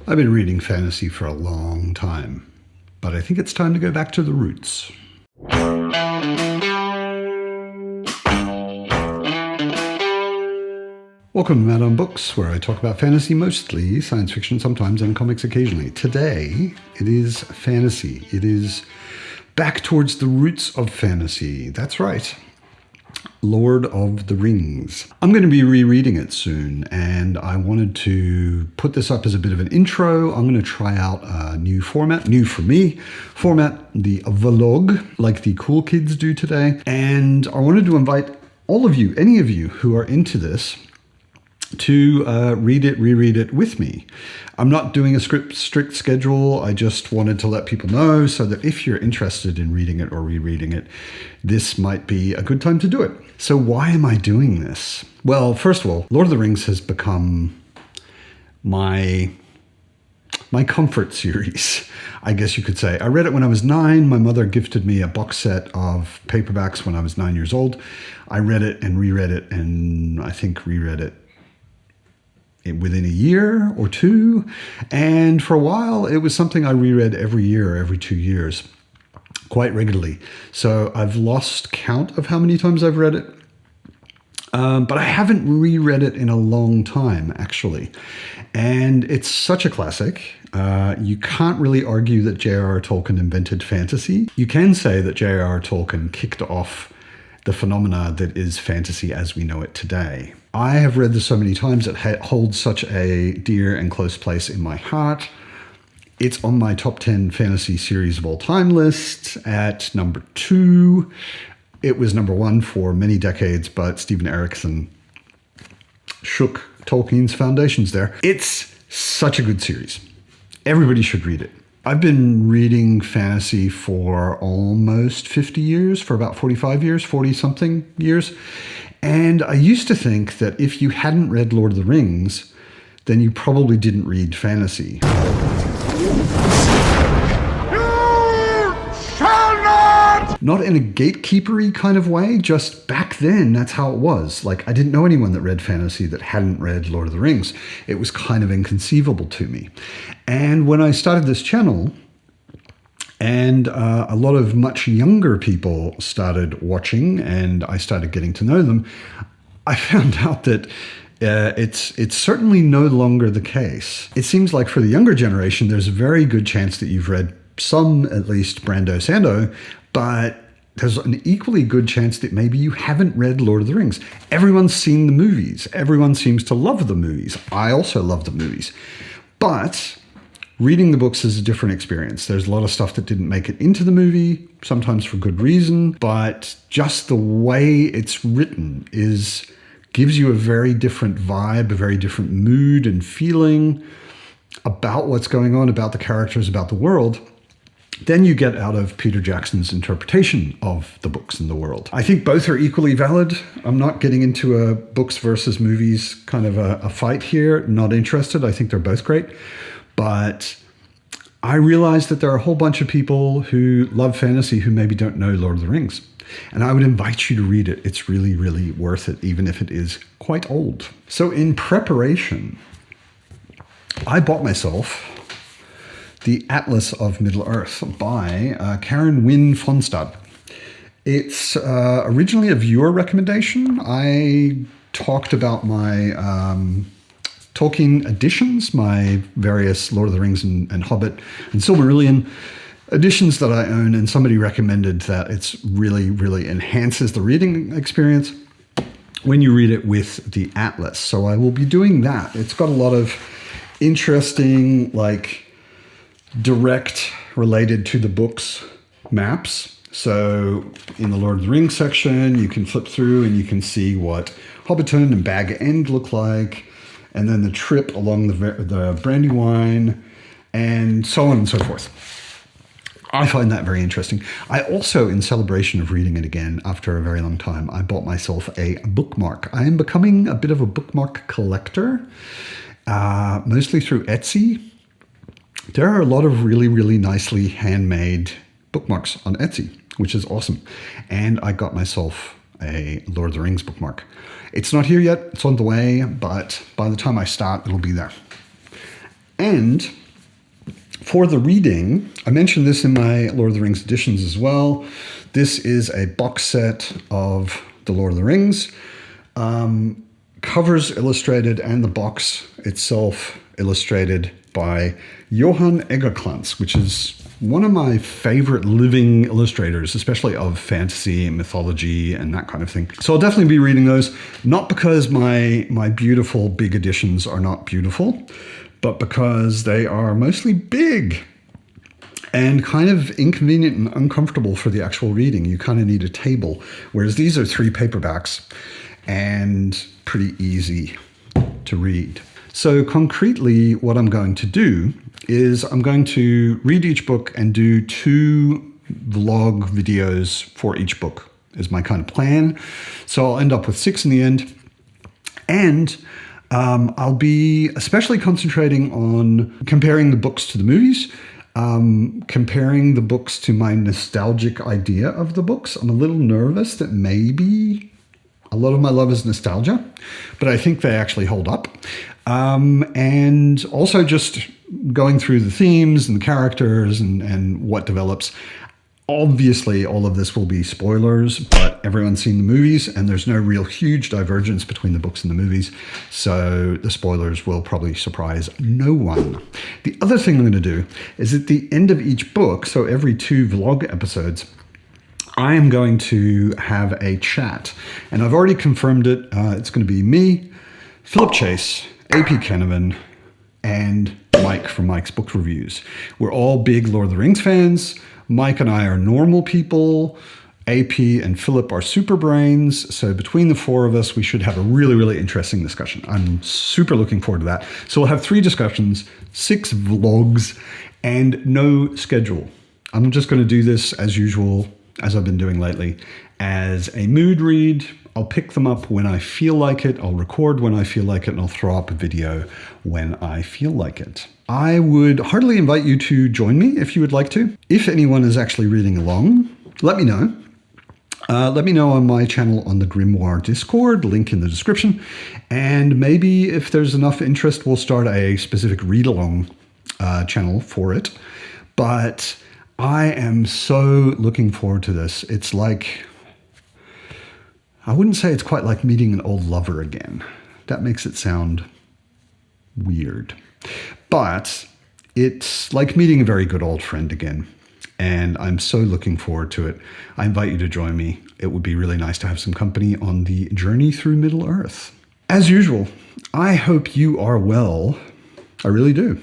I've been reading fantasy for a long time, but I think it's time to go back to the roots. Welcome to Mad on Books, where I talk about fantasy mostly, science fiction sometimes, and comics occasionally. Today, it is fantasy. It is back towards the roots of fantasy. That's right. Lord of the Rings. I'm going to be rereading it soon, and I wanted to put this up as a bit of an intro. I'm going to try out a new format, new for me, format, the vlog, like the cool kids do today. And I wanted to invite all of you, any of you who are into this, to reread it with me. I'm not doing a strict schedule. I just wanted to let people know so that if you're interested in reading it or rereading it, this might be a good time to do it. So why am I doing this? Well, first of all, Lord of the Rings has become my comfort series, I guess you could say. I read it when I was 9. My mother gifted me a box set of paperbacks when I was 9 years old. I read it and reread it, and I think reread it within a year or two. And for a while, it was something I reread every year, every 2 years, quite regularly. So I've lost count of how many times I've read it. But I haven't reread it in a long time, actually. And it's such a classic. You can't really argue that J.R.R. Tolkien invented fantasy. You can say that J.R.R. Tolkien kicked off the phenomena that is fantasy as we know it today. I have read this so many times, it holds such a dear and close place in my heart. It's on my top 10 fantasy series of all time list at number 2. It was number 1 for many decades, but Stephen Erickson shook Tolkien's foundations there. It's such a good series. Everybody should read it. I've been reading fantasy for almost 50 years, for about 45 years, 40-something years. And I used to think that if you hadn't read Lord of the Rings, then you probably didn't read fantasy. Not in a gatekeeper-y kind of way, just back then, that's how it was. Like, I didn't know anyone that read fantasy that hadn't read Lord of the Rings. It was kind of inconceivable to me. And when I started this channel, and a lot of much younger people started watching, and I started getting to know them, I found out that it's certainly no longer the case. It seems like for the younger generation, there's a very good chance that you've read some, at least, Brando Sando, but there's an equally good chance that maybe you haven't read Lord of the Rings. Everyone's seen the movies. Everyone seems to love the movies. I also love the movies. But reading the books is a different experience. There's a lot of stuff that didn't make it into the movie, sometimes for good reason, but just the way it's written gives you a very different vibe, a very different mood and feeling about what's going on, about the characters, about the world, than you get out of Peter Jackson's interpretation of the books and the world. I think both are equally valid. I'm not getting into a books versus movies kind of a fight here. Not interested. I think they're both great. But I realize that there are a whole bunch of people who love fantasy who maybe don't know Lord of the Rings. And I would invite you to read it. It's really, really worth it, even if it is quite old. So in preparation, I bought myself The Atlas of Middle-earth by Karen Wynne Fonstad. It's originally a viewer recommendation. I talked about my Tolkien editions, my various Lord of the Rings and Hobbit and Silmarillion editions that I own, and somebody recommended that it's really, really enhances the reading experience when you read it with the Atlas. So I will be doing that. It's got a lot of interesting, direct related to the books maps. So in the Lord of the Rings section, you can flip through and you can see what Hobbiton and Bag End look like, and then the trip along the Brandywine, and so on and so forth. I find that very interesting. I also, in celebration of reading it again after a very long time, I bought myself a bookmark. I am becoming a bit of a bookmark collector, mostly through Etsy. There are a lot of really, really nicely handmade bookmarks on Etsy, which is awesome. And I got myself a Lord of the Rings bookmark. It's not here yet, it's on the way, but by the time I start, it'll be there. And for the reading, I mentioned this in my Lord of the Rings editions as well. This is a box set of the Lord of the Rings. Covers illustrated and the box itself illustrated by Johan Egerkrantz, which is one of my favorite living illustrators, especially of fantasy and mythology and that kind of thing. So I'll definitely be reading those, not because my beautiful big editions are not beautiful, but because they are mostly big and kind of inconvenient and uncomfortable for the actual reading. You kind of need a table, whereas these are 3 paperbacks and pretty easy to read. So concretely, what I'm going to do is I'm going to read each book and do 2 vlog videos for each book is my kind of plan. So I'll end up with 6 in the end. And I'll be especially concentrating on comparing the books to the movies, comparing the books to my nostalgic idea of the books. I'm a little nervous that maybe a lot of my love is nostalgia, but I think they actually hold up. And also just going through the themes and the characters and what develops. Obviously, all of this will be spoilers, but everyone's seen the movies and there's no real huge divergence between the books and the movies. So the spoilers will probably surprise no one. The other thing I'm going to do is at the end of each book, so every 2 vlog episodes, I am going to have a chat. And I've already confirmed it. It's going to be me, Philip Chase, AP Kennevan, and Mike from Mike's Book Reviews. We're all big Lord of the Rings fans. Mike and I are normal people. AP and Philip are super brains. So between the 4 of us, we should have a really, really interesting discussion. I'm super looking forward to that. So we'll have 3 discussions, 6 vlogs, and no schedule. I'm just going to do this as usual, as I've been doing lately, as a mood read. I'll pick them up when I feel like it. I'll record when I feel like it, and I'll throw up a video when I feel like it. I would heartily invite you to join me if you would like to. If anyone is actually reading along, let me know. Let me know on my channel on the Grimoire Discord, link in the description. And maybe if there's enough interest, we'll start a specific read-along channel for it. But I am so looking forward to this. It's like, I wouldn't say it's quite like meeting an old lover again. That makes it sound weird. But it's like meeting a very good old friend again. And I'm so looking forward to it. I invite you to join me. It would be really nice to have some company on the journey through Middle-earth. As usual, I hope you are well. I really do.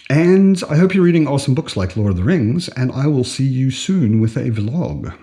And I hope you're reading awesome books like Lord of the Rings, and I will see you soon with a vlog.